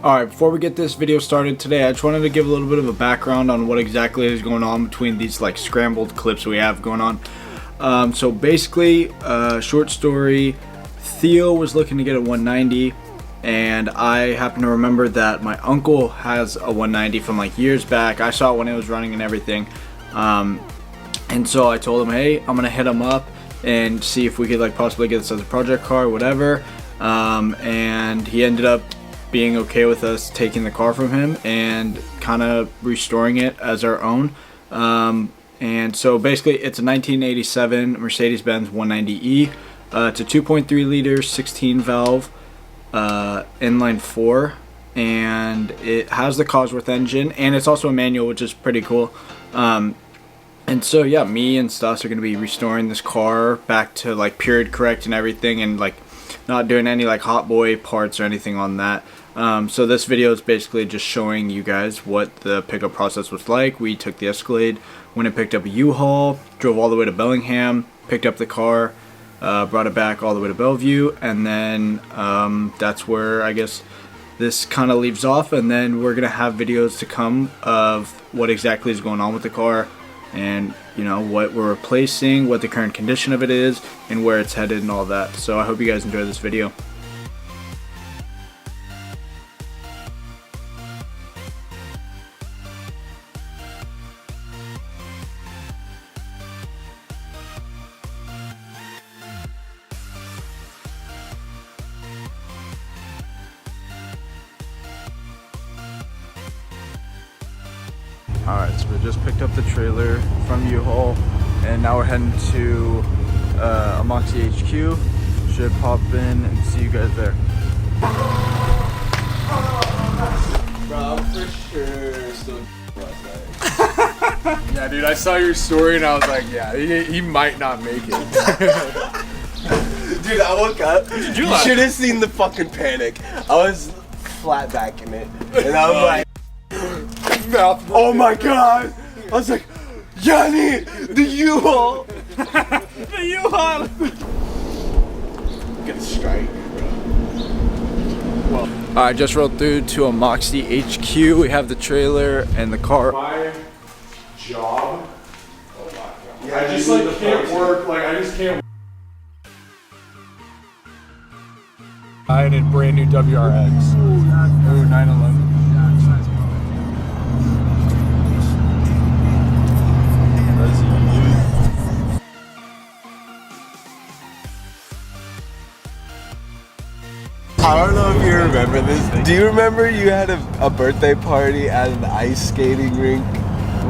Alright, before we get this video started today, I just wanted to give a little bit of a background on what exactly is going on between these like scrambled clips we have going on. So basically, short story, Theo was looking to get a 190, and I happen to remember that my uncle has a 190 from like years back. I saw it when it was running and everything. And so I told him, hey, I'm gonna hit him up and see if we could like possibly get this as a project car or whatever. And he ended up being okay with us taking the car from him and kind of restoring it as our own. And so basically it's a 1987 Mercedes-Benz 190e. It's a 2.3 liter 16 valve inline 4, and it has the Cosworth engine, and it's also a manual, which is pretty cool. And so yeah, me and Stas are going to be restoring this car back to like period correct and everything, and like not doing any like hot boy parts or anything on that. So this video is basically just showing you guys what the pickup process was like. We took the Escalade when it picked up a U-Haul, drove all the way to Bellingham, picked up the car, brought it back all the way to Bellevue, and then that's where I guess this kind of leaves off. And then we're gonna have videos to come of what exactly is going on with the car, and you know what we're replacing, what the current condition of it is, and where it's headed and all that. So I hope you guys enjoy this video. Alright, so we just picked up the trailer from U-Haul, and now we're heading to Amoxie HQ. Should pop in and see you guys there. Bro, I'm for sure still last night. Yeah, dude, I saw your story and I was like, yeah, he might not make it. Dude, I woke up. You should have seen the fucking panic. I was flat backing it, and I'm like, oh my god! I was like, Yanni, the U-Haul! The U-Haul! Get a strike, bro. Alright, just rolled through to Amoxie HQ. We have the trailer and the car. My job, I just like can't work, like I just can't. I did brand new WRX. Ooh, 911. I don't know if you remember this. Do you remember you had a birthday party at an ice skating rink?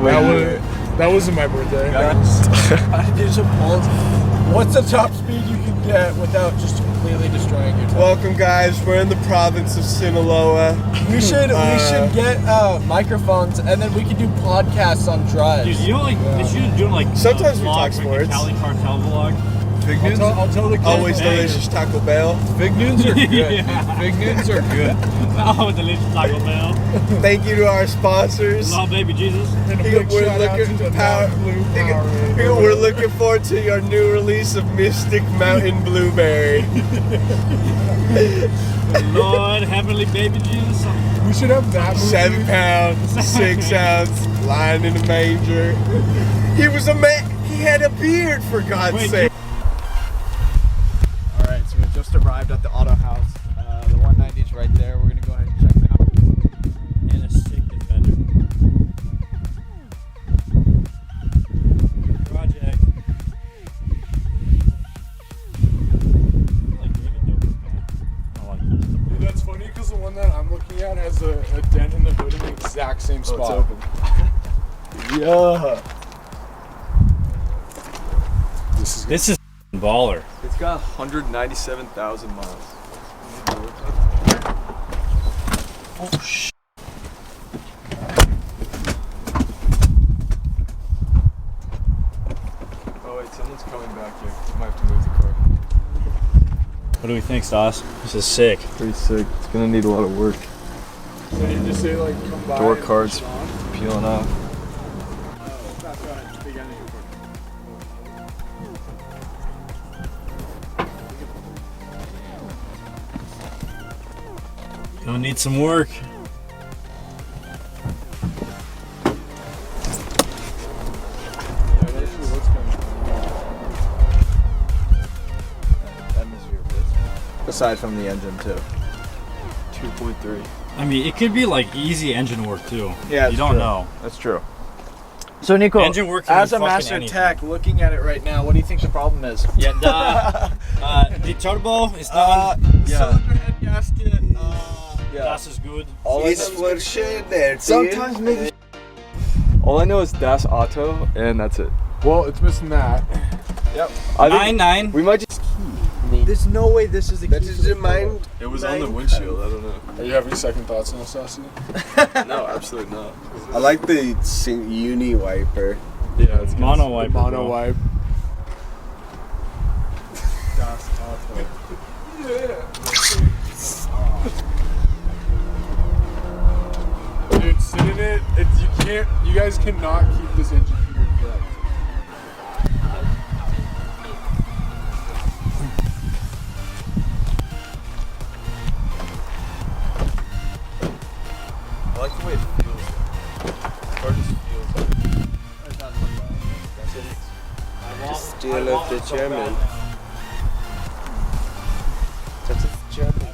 That wasn't my birthday. There's a pulse. What's the top speed you can get without just completely destroying your tire? Welcome, guys. We're in the province of Sinaloa. We should get microphones, and then we can do podcasts on drives. Dude, you know, like they should do like Sometimes we vlog, talk like sports. a Cali Cartel vlog. Fig Nudes? I'll tell the kids. Always delicious Taco Bell. Fig Nudes are good. Yeah. Fig Nudes are good. Oh, delicious Taco Bell. Thank you to our sponsors. Love baby Jesus. And a We're big shout out to looking the power. Blue Power. We're looking forward to your new release of Mystic Mountain Blueberry. Lord, heavenly baby Jesus. We should have that movie. 7 pounds, 6 ounce, lying in a manger. He was a man. He had a beard, for God's sake. Alright, so we just arrived at the auto house. The 190 is right there. We're gonna go ahead and check it out. And a sick defender. Project. Dude, that's funny because the one that I'm looking at has a dent in the hood in the exact same spot. Yeah. This is baller. It's got 197,000 miles. Oh, shit. Oh wait, someone's coming back here. I might have to move the car. What do we think, Stas? This is sick. Pretty sick. It's gonna need a lot of work. So you just say like come by. Door and cards push it on? peeling off. Gonna need some work. Aside from the engine too. 2.3. I mean, it could be like easy engine work too. Yeah, you don't know. That's true. So Nico, Engine work can as be a fucking master anything. tech, looking at it right now, what do you think the problem is? Yeah, the turbo is not. Cylinder head gasket. Das is good. It's for sure there. Sometimes maybe. All I know is Das Auto, and that's it. Well, it's missing that. Yep. I think 9.9. we might just. There's no way this is the That key is to the your mind. It was on the windshield. I don't know. Are you having second thoughts on this, Saucy? No, absolutely not. I like the uni wiper. Yeah, it's Mono wiper. Mono bro. wipe. Dude, sit in it. You guys cannot keep this engine heater correct. I like the way it feels. The car just feels like. Just steal off the German. That's a German.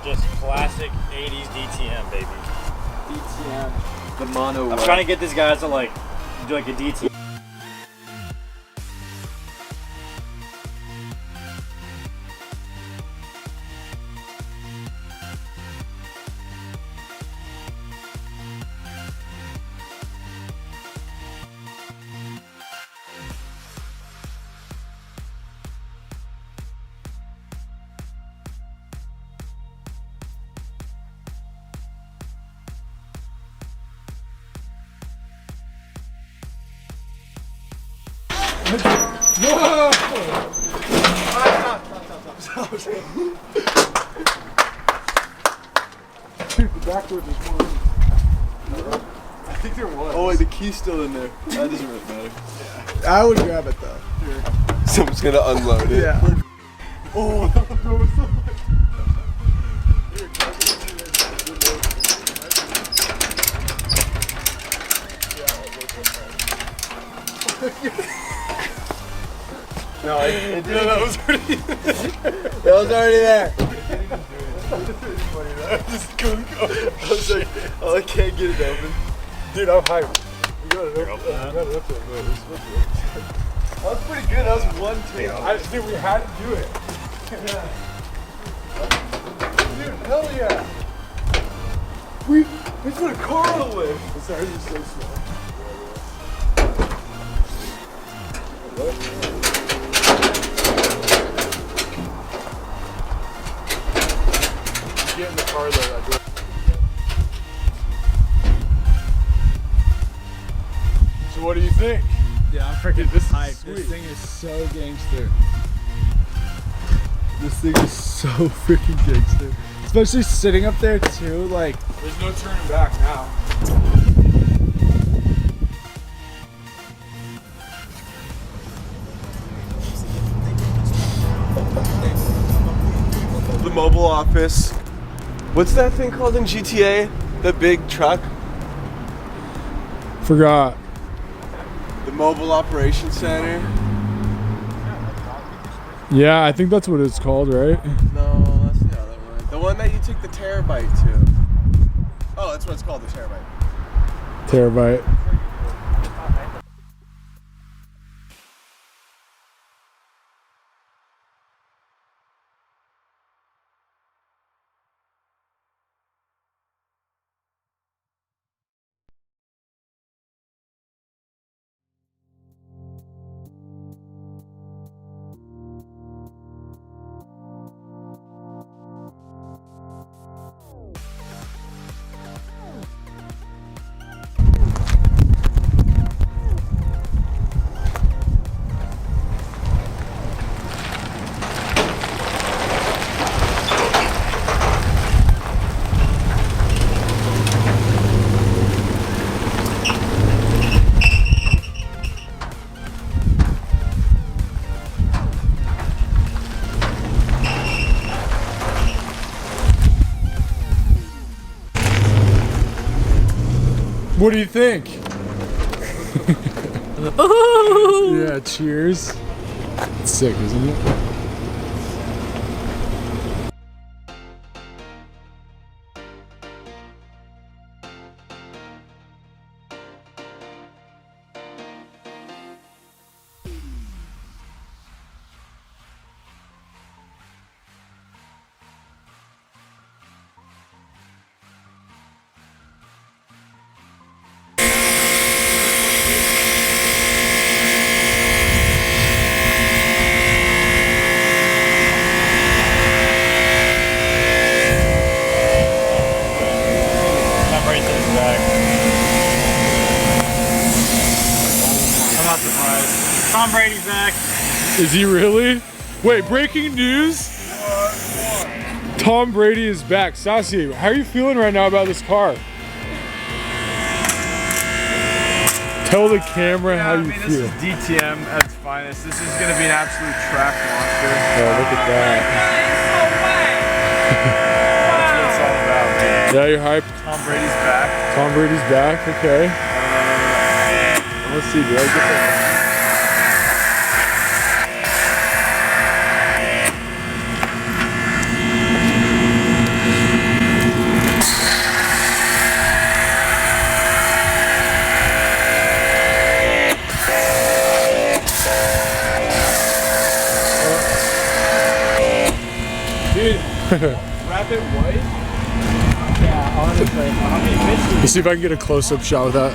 Just classic 80s DTM, baby. DTM. The mono. I'm trying to get this guy to like do like a DTM. Dude, the back door just won't. I think there was. Oh wait, the key's still in there. That doesn't really matter. I would grab it though. Someone's gonna unload it. Yeah. Oh, I thought the door was so No, it No, that was already. It was already there. Just couldn't go. I was like, oh, I can't get it open. Dude, I'm hyped. We got it up. That That was pretty good. That was 1-2. Dude, we had to do it. Dude, hell yeah. We put a car on the way. Sorry, this is so slow. Get in the car though, that door. So what do you think? Yeah, I'm freaking This is hyped. sweet. This thing is so gangster. This thing is so freaking gangster. Especially sitting up there too, like. There's no turning back now. The mobile office. What's that thing called in GTA? The big truck? Forgot. The mobile operations center? Yeah, I think that's what it's called, right? No, that's the other one. The one that you took the terabyte to. Oh, that's what it's called, the terabyte. Terabyte. What do you think? Yeah, cheers. It's sick, isn't it? Tom Brady's back. I'm not surprised. Tom Brady's back. Is he really? Wait, breaking news? Tom Brady is back. Sassy, how are you feeling right now about this car? Tell the camera how you feel. This is DTM at its finest. This is going to be an absolute track monster. Oh, look at that. That's what it's all about, man. Yeah, you're hyped? Tom Brady's back. Tom Brady's back, okay. Let's see, do I get that? Wrap it white? Yeah, honestly. Let's see if I can get a close-up shot with that.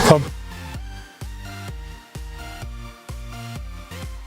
Tom